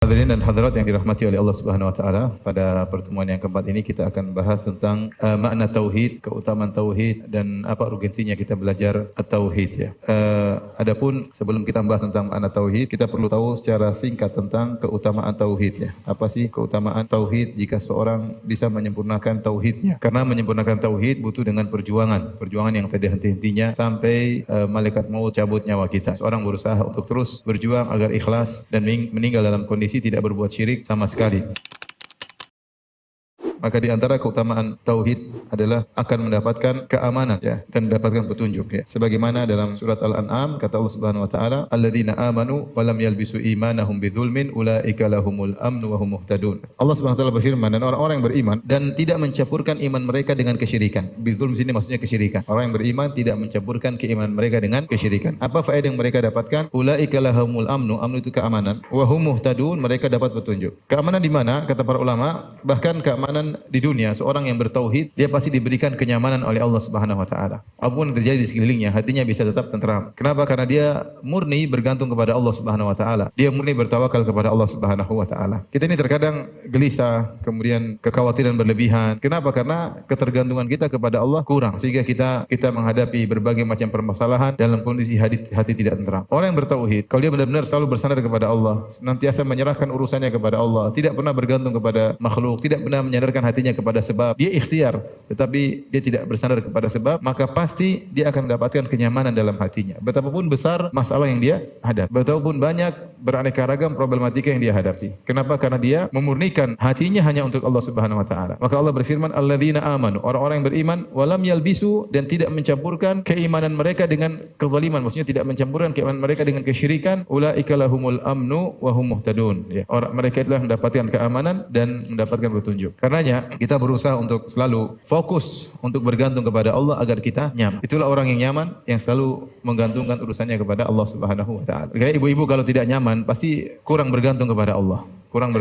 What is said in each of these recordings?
Hadirin dan hadirat yang dirahmati oleh Allah Subhanahu wa taala, pada pertemuan yang keempat ini kita akan bahas tentang makna tauhid, keutamaan tauhid dan apa urgensinya kita belajar tauhid ya. Adapun sebelum kita bahas tentang makna tauhid, kita perlu tahu secara singkat tentang keutamaan tauhid ya. Apa sih keutamaan tauhid jika seorang bisa menyempurnakan tauhidnya? Karena menyempurnakan tauhid butuh dengan perjuangan yang tidak henti-hentinya sampai malaikat maut cabut nyawa kita. Seorang berusaha untuk terus berjuang agar ikhlas dan meninggal dalam kondisi tidak berbuat syirik sama sekali. Maka di antara keutamaan tauhid adalah akan mendapatkan keamanan ya dan mendapatkan petunjuk ya. Sebagaimana dalam surat Al-An'am kata Allah Subhanahu wa taala, "Alladzina amanu wa lam yalbisu imanahum bidzulmin ulaika lahumul amnu wa hum muhtadun." Allah Subhanahu wa taala berfirman, dan orang-orang yang beriman dan tidak mencampurkan iman mereka dengan kesyirikan. Bidzulm sini maksudnya kesyirikan. Orang yang beriman tidak mencampurkan keimanan mereka dengan kesyirikan. Apa faedah yang mereka dapatkan? Ulaika lahumul amnu, amnu itu keamanan, wa hum muhtadun, mereka dapat petunjuk. Keamanan di mana? Kata para ulama, bahkan keamanan di dunia, seorang yang bertauhid dia pasti diberikan kenyamanan oleh Allah Subhanahu wa taala. Apapun yang terjadi di sekelilingnya, hatinya bisa tetap tenteram. Kenapa? Karena dia murni bergantung kepada Allah Subhanahu wa taala. Dia murni bertawakal kepada Allah Subhanahu wa taala. Kita ini terkadang gelisah, kemudian kekhawatiran berlebihan. Kenapa? Karena ketergantungan kita kepada Allah kurang, sehingga kita menghadapi berbagai macam permasalahan dalam kondisi hati tidak tenteram. Orang yang bertauhid, kalau dia benar-benar selalu bersandar kepada Allah, senantiasa menyerahkan urusannya kepada Allah, tidak pernah bergantung kepada makhluk, tidak pernah menyandarkan hatinya kepada sebab, dia ikhtiar tetapi dia tidak bersandar kepada sebab, maka pasti dia akan mendapatkan kenyamanan dalam hatinya. Betapapun besar masalah yang dia hadapi, betapapun banyak beraneka ragam problematika yang dia hadapi. Kenapa? Karena dia memurnikan hatinya hanya untuk Allah Subhanahu wa taala. Maka Allah berfirman, "Alladzina amanu", orang-orang yang beriman, walam yalbisu, dan tidak mencampurkan keimanan mereka dengan kezaliman, maksudnya tidak mencampurkan keimanan mereka dengan kesyirikan, ulaika lahumul amnu wa hum muhtadun ya. Orang mereka itulah mendapatkan keamanan dan mendapatkan petunjuk. Karenanya kita berusaha untuk selalu fokus untuk bergantung kepada Allah agar kita nyaman. Itulah orang yang nyaman, yang selalu menggantungkan urusannya kepada Allah Subhanahu wa taala. Kayak ibu-ibu kalau tidak nyaman pasti kurang bergantung kepada Allah. Kurang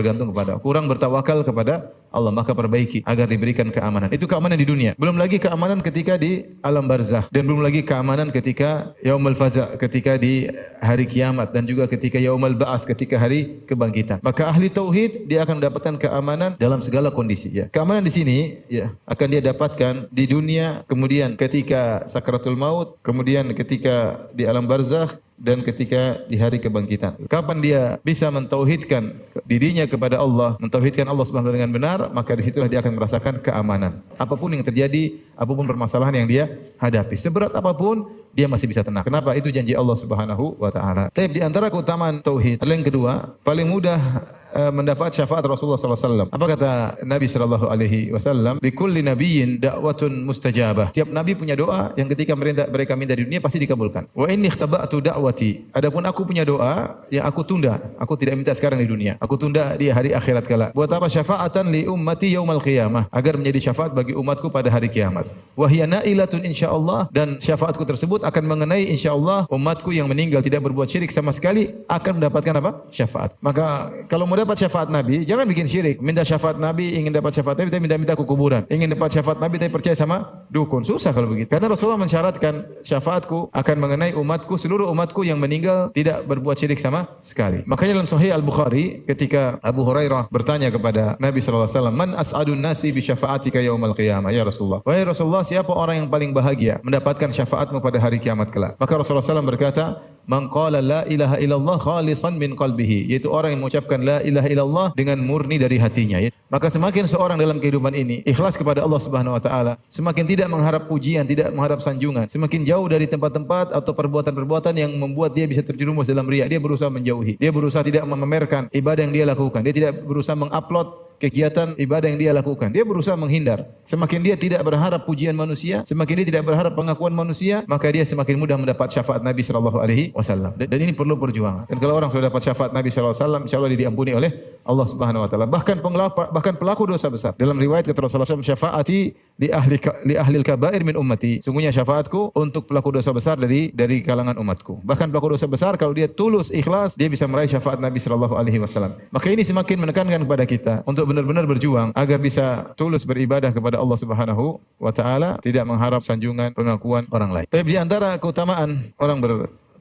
bertawakal kepada Allah, maka perbaiki agar diberikan keamanan. Itu keamanan di dunia. Belum lagi keamanan ketika di alam barzakh, dan belum lagi keamanan ketika yaumul faza, ketika di hari kiamat, dan juga ketika yaumul ba'ats, ketika hari kebangkitan. Maka ahli tauhid dia akan mendapatkan keamanan dalam segala kondisi ya. Keamanan di sini ya akan dia dapatkan di dunia, kemudian ketika sakaratul maut, kemudian ketika di alam barzakh, dan ketika di hari kebangkitan. Kapan dia bisa mentauhidkan dirinya kepada Allah, mentauhidkan Allah Subhanahu wa taala dengan benar, maka disitulah dia akan merasakan keamanan. Apapun yang terjadi, apapun permasalahan yang dia hadapi, seberat apapun, dia masih bisa tenang. Kenapa? Itu janji Allah Subhanahu wa taala. Tapi di antara keutamaan tauhid, yang kedua, paling mudah mendapat syafaat Rasulullah SAW. Apa kata Nabi SAW? Likulli nabiyyin da'watun mustajabah. Tiap nabi punya doa yang ketika mereka minta di dunia pasti dikabulkan. Wa inni ikhtaba'tu da'wati. Adapun aku punya doa yang aku tunda. Aku tidak minta sekarang di dunia. Aku tunda di hari akhirat kala. Buat apa? Syafaatan li ummati yaumal qiyamah. Agar menjadi syafaat bagi umatku pada hari kiamat. Wa hiya nailatun insyaallah. Dan syafaatku tersebut akan mengenai insyaallah umatku yang meninggal tidak berbuat syirik sama sekali akan mendapatkan apa? Syafaat. Maka kalau mau dapat syafaat Nabi, jangan bikin syirik. Minta syafaat Nabi, ingin dapat syafaat Nabi, tapi minta ke kuburan. Ingin dapat syafaat Nabi, tapi percaya sama dukun. Susah kalau begitu. Karena Rasulullah mensyaratkan syafaatku akan mengenai umatku, seluruh umatku yang meninggal tidak berbuat syirik sama sekali. Makanya dalam Sahih Al-Bukhari, ketika Abu Hurairah bertanya kepada Nabi SAW, "Man as'adun nasi bi syafaatika yaumal qiyamah?" Ya Rasulullah. Wahai Rasulullah, siapa orang yang paling bahagia mendapatkan syafaatmu pada hari kiamat kelak? Maka Rasulullah SAW berkata, "Man qala la ilaha illallah khalisan min qalbihi", yaitu orang yang mengucapkan la ilaha illallah dengan murni dari hatinya ya. Maka semakin seorang dalam kehidupan ini ikhlas kepada Allah Subhanahu wa taala, semakin tidak mengharap pujian, tidak mengharap sanjungan, semakin jauh dari tempat-tempat atau perbuatan-perbuatan yang membuat dia bisa terjerumus dalam riya, dia berusaha menjauhi. Dia berusaha tidak memamerkan ibadah yang dia lakukan. Dia tidak berusaha mengupload kegiatan ibadah yang dia lakukan. Dia berusaha menghindar. Semakin dia tidak berharap pujian manusia, semakin dia tidak berharap pengakuan manusia, maka dia semakin mudah mendapat syafaat Nabi sallallahu alaihi wasallam. Dan ini perlu perjuangan. Dan kalau orang sudah dapat syafaat Nabi sallallahu alaihi wasallam, insyaallah dia diampuni oleh Allah Subhanahu wa taala. Bahkan pelaku dosa besar. Dalam riwayat kata Rasulullah SAW, syafaati li ahli kabair min ummati. Sungguhnya syafaatku untuk pelaku dosa besar dari kalangan umatku. Bahkan pelaku dosa besar kalau dia tulus ikhlas, dia bisa meraih syafaat Nabi sallallahu alaihi wasallam. Maka ini semakin menekankan kepada kita untuk benar-benar berjuang agar bisa tulus beribadah kepada Allah Subhanahu wa taala, tidak mengharap sanjungan, pengakuan orang lain. Tapi di antara keutamaan orang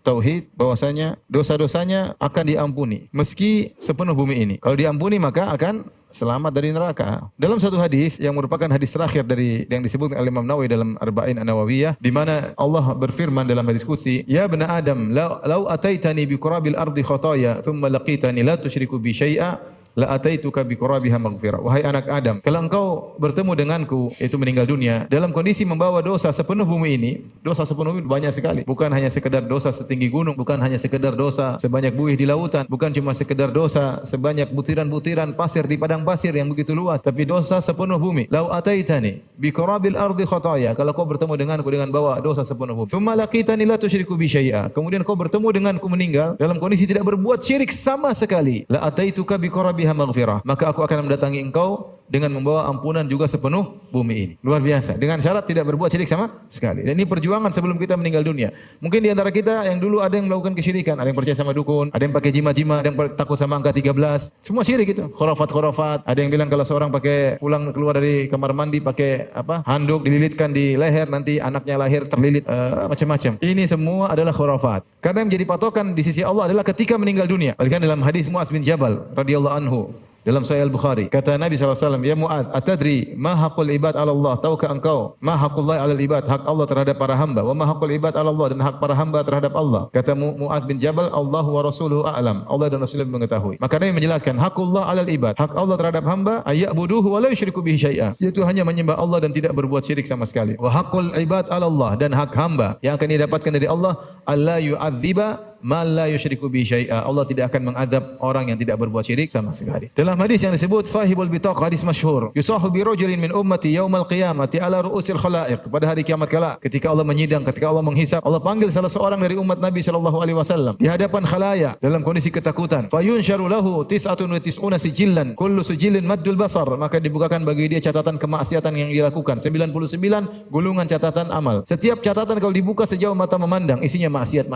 tauhid bahwasanya dosa-dosanya akan diampuni meski sepenuh bumi ini. Kalau diampuni maka akan selamat dari neraka. Dalam satu hadis yang merupakan hadis terakhir dari yang disebut oleh Imam Nawawi dalam Arba'in An-Nawawiyah, di mana Allah berfirman dalam hadis qudsi, "Ya bani Adam, law ataitani bi qurabil ardi khataaya, thumma laqitani la tusyriku bi syai'a, la ataituka bi qurabiha maghfirah." Wahai anak Adam, kalau engkau bertemu denganku, itu meninggal dunia, dalam kondisi membawa dosa sepenuh bumi ini, dosa sepenuh bumi banyak sekali. Bukan hanya sekedar dosa setinggi gunung, bukan hanya sekedar dosa sebanyak buih di lautan, bukan cuma sekedar dosa sebanyak butiran-butiran pasir di padang pasir yang begitu luas, tapi dosa sepenuh bumi. Lau ataitani bi qurabil ardi khataaya, kalau kau bertemu denganku dengan bawa dosa sepenuh bumi. Tsumma laqitani la tusyriku bi syai'a, kemudian kau bertemu denganku meninggal dalam kondisi tidak berbuat syirik sama sekali. La ataituka bi qurabiha maghfirah, maka aku akan mendatangi engkau dengan membawa ampunan juga sepenuh bumi ini. Luar biasa. Dengan syarat tidak berbuat syirik sama sekali. Dan ini perjuangan sebelum kita meninggal dunia. Mungkin di antara kita yang dulu ada yang melakukan kesyirikan, ada yang percaya sama dukun, ada yang pakai jima-jima, ada yang takut sama angka 13. Semua syirik itu. Khurafat-khurafat. Ada yang bilang kalau seorang pakai pulang keluar dari kamar mandi pakai handuk dililitkan di leher, nanti anaknya lahir terlilit, macam-macam. Ini semua adalah khurafat. Karena yang menjadi patokan di sisi Allah adalah ketika meninggal dunia. Bahkan dalam hadis Mu'adz bin Jabal radhiyallahu anhu dalam Sahih Al-Bukhari, kata Nabi SAW, "Ya Mu'adz, atadri ma haqqul ibad 'ala Allah?" Tahukah engkau ma haqqullahi 'alal ibad, hak Allah terhadap para hamba, wa ma haqqul ibad 'ala Allah, dan hak para hamba terhadap Allah. Kata Mu'adz bin Jabal, "Allahu wa rasuluhu a'lam." Allah dan Rasulullah mengetahui. Maka Nabi menjelaskan, haqqullah 'alal ibad, hak Allah terhadap hamba, ayya'buduhu wa la yusyriku bihi syai'a, yaitu hanya menyembah Allah dan tidak berbuat syirik sama sekali. Wa haqqul ibad 'ala Allah, dan hak hamba yang akan didapatkan dari Allah, alla yu'adziba man la yusyriku bi syai'a, Allah tidak akan mengadab orang yang tidak berbuat syirik sama sekali. Dalam hadis yang disebut Sahibul Bitaq, hadis masyhur, yusahu bi rajulin min ummati yaumal qiyamati ala ru'usil khalaiq, pada hari kiamat kala ketika Allah menyidang, ketika Allah menghisab, Allah panggil salah seorang dari umat Nabi sallallahu alaihi wasallam di hadapan khalayak dalam kondisi ketakutan. Fayunsharu lahu 99 sijillan, kullu sijillin maddul basar, maka dibukakan bagi dia catatan kemaksiatan yang dilakukan, 99 gulungan catatan amal. Setiap catatan kalau dibuka sejauh mata memandang isinya maksiat.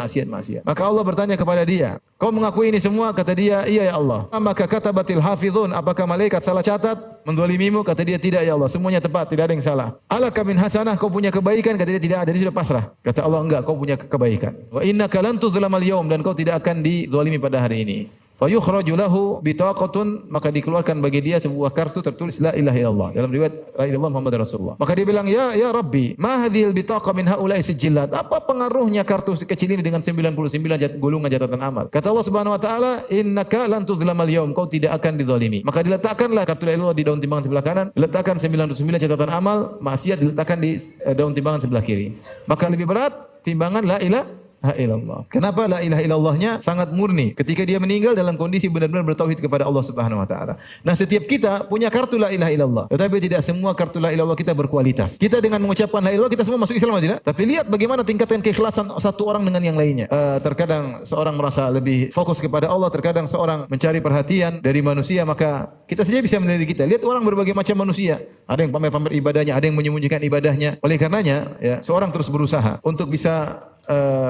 Maka Allah bertanya kepada dia, "Kau mengakui ini semua?" Kata dia, "Iya ya Allah." Maka katabatil hafizun, apakah malaikat salah catat mendolimimu? Kata dia, "Tidak ya Allah, semuanya tepat, tidak ada yang salah." "Alaka min hasanah, kau punya kebaikan?" Kata dia, "Tidak ada." Dia sudah pasrah. Kata Allah, "Enggak, kau punya kebaikan. Wa innaka lan tuzlamal yaum, dan kau tidak akan dizalimi pada hari ini." Fa yukhraju lahu bitaqatun, maka dikeluarkan bagi dia sebuah kartu tertulis la ilaha illallah. Dalam riwayat la ilaha illallah Muhammad Rasulullah. Maka dia bilang, "Ya Rabbi, ma hadhil bitaqa min haula'i sijillat?" Apa pengaruhnya kartu sekecil ini dengan 99 gulungan catatan amal? Kata Allah Subhanahu wa taala, "Innaka lan tuzlamal yaum," kau tidak akan dizalimi. Maka diletakkanlah kartu la ilaha illallah di daun timbangan sebelah kanan, diletakkan 99 catatan amal maksiat diletakkan di daun timbangan sebelah kiri. Maka lebih berat timbangan la ilaha illallah. Kenapa la ilaha illallahnya sangat murni ketika dia meninggal dalam kondisi benar-benar bertauhid kepada Allah Subhanahu wa taala. Nah, setiap kita punya kartu la ilaha illallah, tetapi tidak semua kartu la ilaha illallah kita berkualitas. Kita dengan mengucapkan la ilaha illallah kita semua masuk Islam atau tidak? Tapi lihat bagaimana tingkatan keikhlasan satu orang dengan yang lainnya. Terkadang seorang merasa lebih fokus kepada Allah, terkadang seorang mencari perhatian dari manusia, maka kita saja bisa menilai kita. Lihat orang berbagai macam manusia. Ada yang pamer-pamer ibadahnya, ada yang menyembunyikan ibadahnya. Oleh karenanya, ya, seorang terus berusaha untuk bisa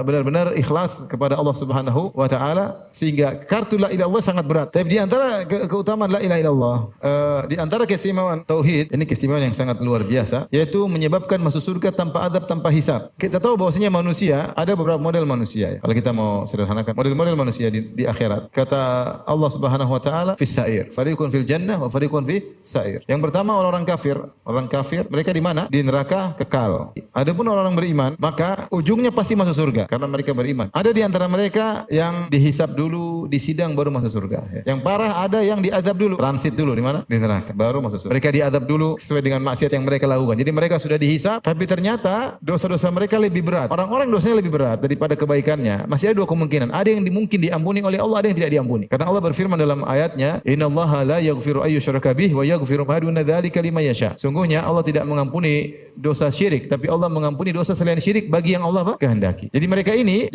benar-benar ikhlas kepada Allah Subhanahu wa taala, sehingga kartu la ilaha illallah sangat berat. Tapi di antara keutamaan la ilaha illallah, di antara keistimewaan tauhid, ini keistimewaan yang sangat luar biasa, yaitu menyebabkan masuk surga tanpa adab, tanpa hisab. Kita tahu bahwasanya manusia ada beberapa model manusia, ya. Kalau kita mau sederhanakan model-model manusia di akhirat. Kata Allah Subhanahu wa taala, "Fis sa'ir, fariqun fil jannah wa fariqun fis sa'ir." Yang pertama orang kafir mereka di mana? Di neraka kekal. Adapun orang beriman, maka ujungnya pasti masuk surga karena mereka beriman. Ada di antara mereka yang dihisab dulu, disidang baru masuk surga. Yang parah ada yang diazab dulu, transit dulu di mana? Di neraka, baru masuk surga. Mereka diazab dulu sesuai dengan maksiat yang mereka lakukan. Jadi mereka sudah dihisab, tapi ternyata dosa-dosa mereka lebih berat. Orang-orang dosanya lebih berat daripada kebaikannya. Masih ada dua kemungkinan. Ada yang mungkin diampuni oleh Allah, ada yang tidak diampuni. Karena Allah berfirman dalam ayatnya, "Innallaha la yaghfiru ayyushraka bihi wa yaghfiru ma duna dzalika liman yasha." Sungguhnya Allah tidak mengampuni dosa syirik, tapi Allah mengampuni dosa selain syirik bagi yang Allah kehendaki. Jadi mereka ini,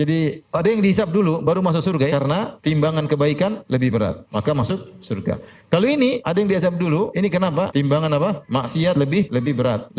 ada yang dihisab dulu baru masuk surga karena timbangan kebaikan lebih berat, maka masuk surga. Kalau ini ada yang dihisab dulu, ini kenapa? Timbangan maksiat lebih berat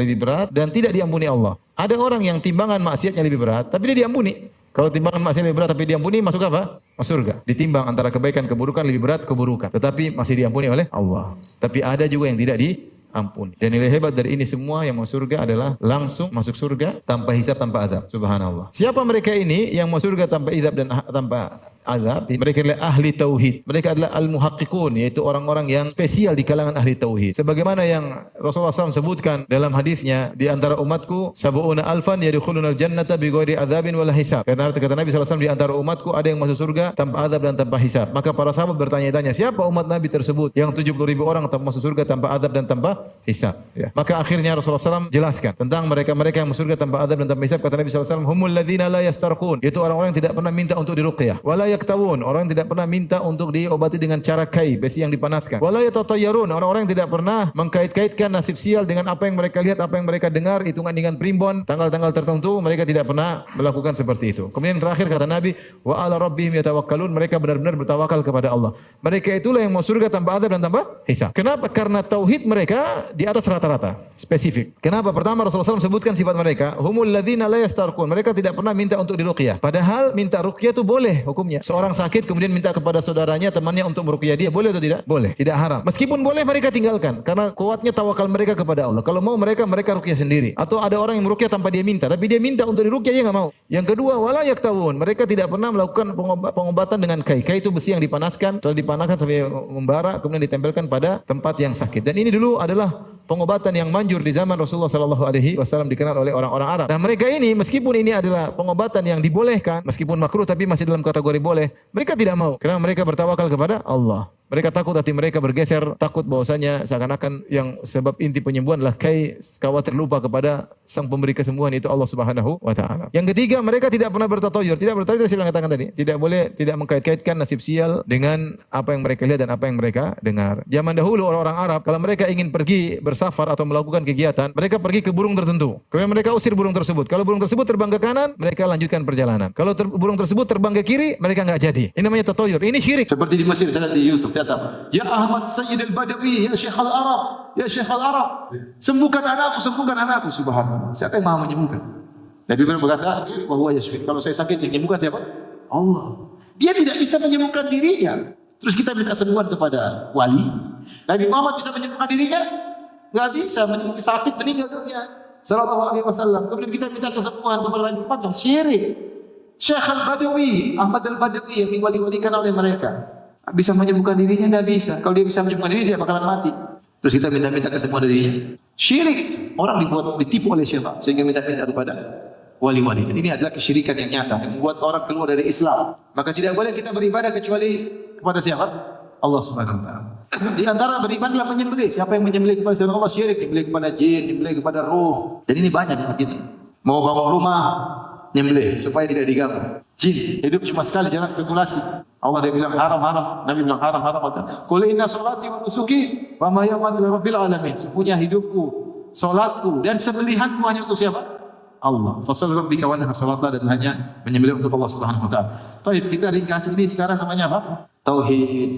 dan tidak diampuni Allah. Ada orang yang timbangan maksiatnya lebih berat tapi dia diampuni. Kalau timbangan maksiat lebih berat tapi diampuni, masuk apa? Masuk surga. Ditimbang antara kebaikan keburukan, lebih berat keburukan, tetapi masih diampuni oleh Allah. Tapi ada juga yang tidak diampuni. Dan nilai hebat dari ini semua yang mau surga adalah langsung masuk surga tanpa hisab, tanpa azab. Subhanallah. Siapa mereka ini yang mau surga tanpa hisab dan tanpa azab? Mereka adalah ahli tauhid. Mereka adalah al-muhaqqiqun, yaitu orang-orang yang spesial di kalangan ahli tauhid. Sebagaimana yang Rasulullah SAW sebutkan dalam hadisnya, di antara umatku sab'una alfan yadkhulunal jannata bighairi adzabin wala hisab. Kata Nabi SAW, di antara umatku ada yang masuk surga tanpa azab dan tanpa hisab. Maka para sahabat bertanya-tanya, siapa umat Nabi tersebut yang 70.000 orang masuk surga tanpa azab dan tanpa hisab? Ya. Maka akhirnya Rasulullah SAW jelaskan tentang mereka-mereka yang masuk surga tanpa azab dan tanpa hisab. Kata Nabi SAW, humul ladzina la yastarqun, yaitu orang-orang yang tidak pernah minta untuk diruqyah. Wala yaktawun, orang yang tidak pernah minta untuk diobati dengan cara kai, besi yang dipanaskan. Wala yatatayyarun, orang-orang yang tidak pernah mengkait-kaitkan nasib sial dengan apa yang mereka lihat, apa yang mereka dengar, hitungan dengan primbon, tanggal-tanggal tertentu, mereka tidak pernah melakukan seperti itu. Kemudian terakhir kata Nabi, wa ala rabbihim yatawakkalun, mereka benar-benar bertawakal kepada Allah. Mereka itulah yang mau surga tanpa azab dan tanpa hisab. Kenapa? Karena tauhid mereka di atas rata-rata. Spesifik. Kenapa? Pertama Rasulullah SAW sebutkan sifat mereka, humul ladzina la yastarqun, mereka tidak pernah minta untuk diruqyah. Padahal minta ruqyah itu boleh hukumnya. Seorang sakit kemudian minta kepada saudaranya, temannya untuk meruqyah dia, boleh atau tidak? Boleh. Tidak haram. Meskipun boleh mereka tinggalkan karena kuatnya tawakal mereka kepada Allah. Kalau mau mereka ruqyah sendiri. Atau ada orang yang meruqyah tanpa dia minta, tapi dia minta untuk diruqyah, dia enggak mau. Yang kedua, wala yaktawun, mereka tidak pernah melakukan pengobatan dengan kai. Kai itu besi yang dipanaskan, setelah dipanaskan sampai membara, kemudian ditempelkan pada tempat yang sakit. Dan ini dulu adalah pengobatan yang manjur di zaman Rasulullah SAW, dikenal oleh orang-orang Arab. Nah, mereka ini meskipun ini adalah pengobatan yang dibolehkan, meskipun makruh tapi masih dalam kategori boleh, mereka tidak mau karena mereka bertawakal kepada Allah. Mereka takut hati mereka bergeser, takut bahwasanya seakan-akan yang sebab inti penyembuhan adalah kai, khawatir lupa kepada sang pemberi kesembuhan, itu Allah Subhanahu wa taala. Yang ketiga, mereka tidak pernah bertatoyur, tidak bertatoyur, saya katakan tadi, tidak boleh, tidak mengkait-kaitkan nasib sial dengan apa yang mereka lihat dan apa yang mereka dengar. Zaman dahulu orang-orang Arab kalau mereka ingin pergi bersafar atau melakukan kegiatan, mereka pergi ke burung tertentu. Kemudian mereka usir burung tersebut. Kalau burung tersebut terbang ke kanan, mereka lanjutkan perjalanan. Kalau burung tersebut terbang ke kiri, mereka enggak jadi. Ini namanya tatoyur. Ini syirik. Seperti di Mesir, saya lihat di YouTube datang, ya Ahmad Sayyid al-Badawi, ya Syekh al-Arab, ya Syekh al-Arab, sembuhkan anakku, sembuhkan anakku. Subhanallah, siapa yang maha menyembuhkan? Nabi Ibrahim berkata, bahwa yashfi, kalau saya sakit yang menyembuhkan siapa? Allah. Dia tidak bisa menyembuhkan dirinya. Terus kita minta sembuhan kepada wali. Nabi Muhammad bisa menyembuhkan dirinya? Enggak bisa, sakit meninggal dunia. Sallallahu alaihi wasallam. Kemudian kita minta kesembuhan kepada Nabi Muhammad, syirik. Syekh al-Badawi, Ahmad al-Badawi yang diwali-walikan oleh mereka, bisa menyembuhkan dirinya? Tidak bisa. Kalau dia bisa menyembuhkan dirinya, dia bakalan mati. Terus kita minta-minta kesembuhan dirinya. Syirik. Orang ditipu oleh siapa? Sehingga minta-minta kepada wali-wali. Dan ini adalah kesyirikan yang nyata, yang membuat orang keluar dari Islam. Maka tidak boleh kita beribadah kecuali kepada siapa? Allah Subhanahu wa taala. Di antara beribadah adalah menyembelih. Siapa yang menyembelih kepada selain Allah? Syirik. Menyembelih kepada jin, menyembelih kepada ruh. Dan ini banyak di kita. Mau bangun rumah, nyembelih supaya tidak diganggu. Jin hidup cuma sekali, jangan spekulasi. Allah dia bilang haram-haram, Nabi bilang haram-haram. Qul inna salati wa nusuki wa mahyaya rabbil alamin. Sesungguhnya hidupku, salatku dan sembelihanku hanya untuk siapa? Allah. Fasal rabbika wanhar, salatlah dan hanya menyembelih untuk Allah Subhanahu wa taala. Baik, kita ringkas ini sekarang namanya apa? Tauhid.